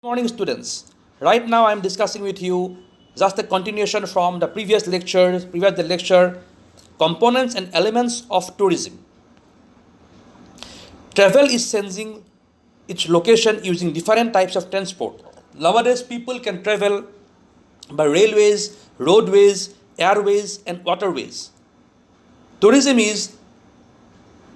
Morning, students. Right now, I am discussing with you just a continuation from the previous lecture, components and elements of tourism. Travel is changing its location using different types of transport. Nowadays, people can travel by railways, roadways, airways, and waterways. Tourism is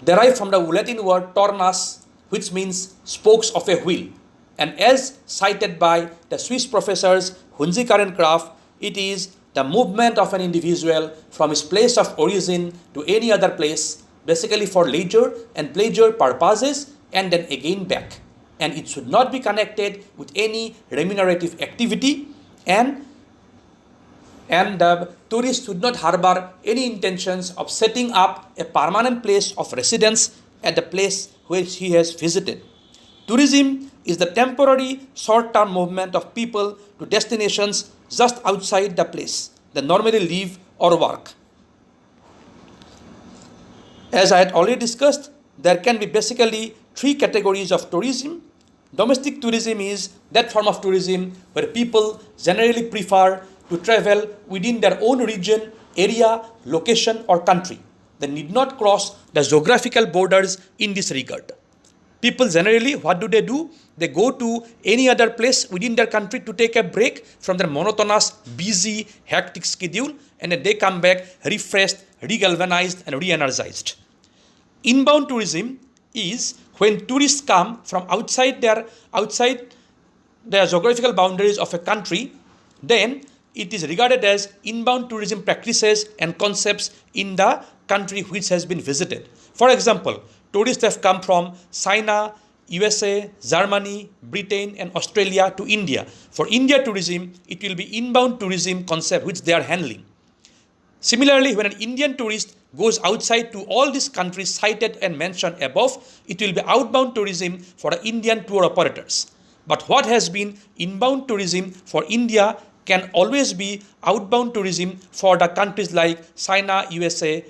derived from the Latin word tornas, which means spokes of a wheel. And as cited by the Swiss professors Hunziker and Kraft, it is the movement of an individual from his place of origin to any other place, basically for leisure and pleasure purposes, and then again back. And it should not be connected with any remunerative activity, and the tourist should not harbor any intentions of setting up a permanent place of residence at the place which he has visited. Tourism is the temporary short-term movement of people to destinations just outside the place they normally live or work. As I had already discussed, there can be basically three categories of tourism. Domestic tourism is that form of tourism where people generally prefer to travel within their own region, area, location, or country. They need not cross the geographical borders in this regard. People generally, what do? They go to any other place within their country to take a break from their monotonous, busy, hectic schedule, and then they come back refreshed, regalvanized, and re-energized. Inbound tourism is when tourists come from outside the geographical boundaries of a country. Then it is regarded as inbound tourism practices and concepts in the country which has been visited. For example, tourists have come from China, USA, Germany, Britain, and Australia to India. For India tourism, it will be inbound tourism concept which they are handling. Similarly, when an Indian tourist goes outside to all these countries cited and mentioned above, it will be outbound tourism for the Indian tour operators. But what has been inbound tourism for India can always be outbound tourism for the countries like China, USA,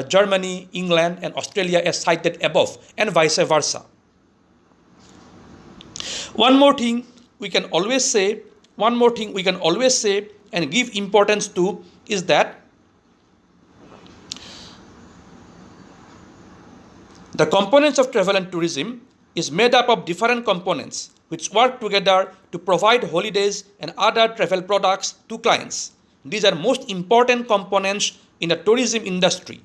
Germany, England, and Australia as cited above, and vice versa. One more thing we can always say and give importance to is that the components of travel and tourism is made up of different components which work together to provide holidays and other travel products to clients. These are most important components in the tourism industry.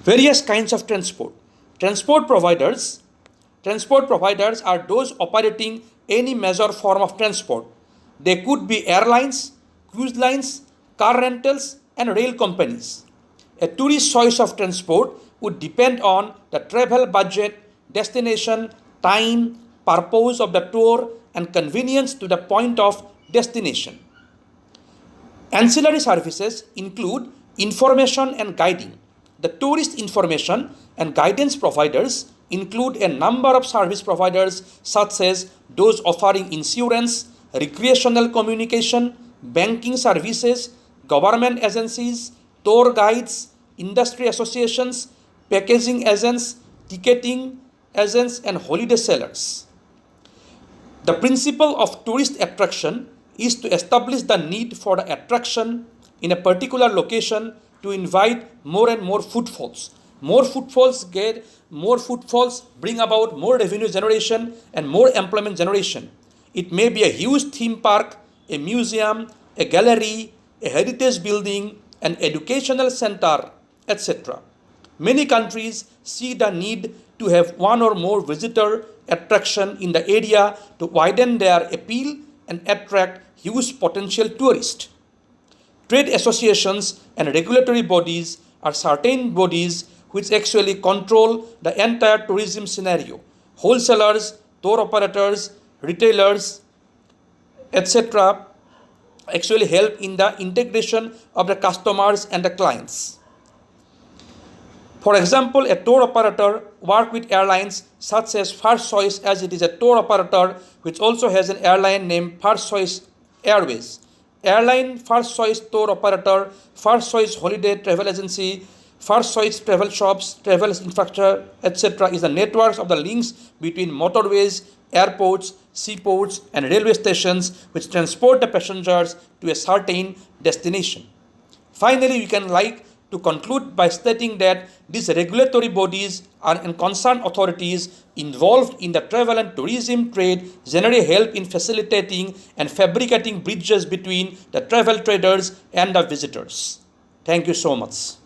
Various kinds of transport. Transport providers are those operating any major form of transport. They could be airlines, cruise lines, car rentals, and rail companies. A tourist choice of transport would depend on the travel budget, destination, time, purpose of the tour, and convenience to the point of destination. Ancillary services include information and guiding. The tourist information and guidance providers include a number of service providers such as those offering insurance, recreational communication, banking services, government agencies, tour guides, industry associations, packaging agents, ticketing agents, and holiday sellers. The principle of tourist attraction is to establish the need for the attraction in a particular location to invite more and more footfalls. More footfalls bring about more revenue generation and more employment generation. It may be a huge theme park, a museum, a gallery, a heritage building, an educational center, etc. Many countries see the need to have one or more visitor attraction in the area to widen their appeal and attract huge potential tourists. Trade associations and regulatory bodies are certain bodies which actually control the entire tourism scenario. Wholesalers, tour operators, retailers, etc. actually help in the integration of the customers and the clients. For example, a tour operator works with airlines such as First Choice, as it is a tour operator which also has an airline named First Choice Airways. Airline, First Choice tour operator, First Choice holiday travel agency, First Choice travel shops, travel infrastructure, etc. is the networks of the links between motorways, airports, seaports, and railway stations which transport the passengers to a certain destination. Finally, we can like to conclude by stating that these regulatory bodies and concerned authorities involved in the travel and tourism trade generally help in facilitating and fabricating bridges between the travel traders and the visitors. Thank you so much.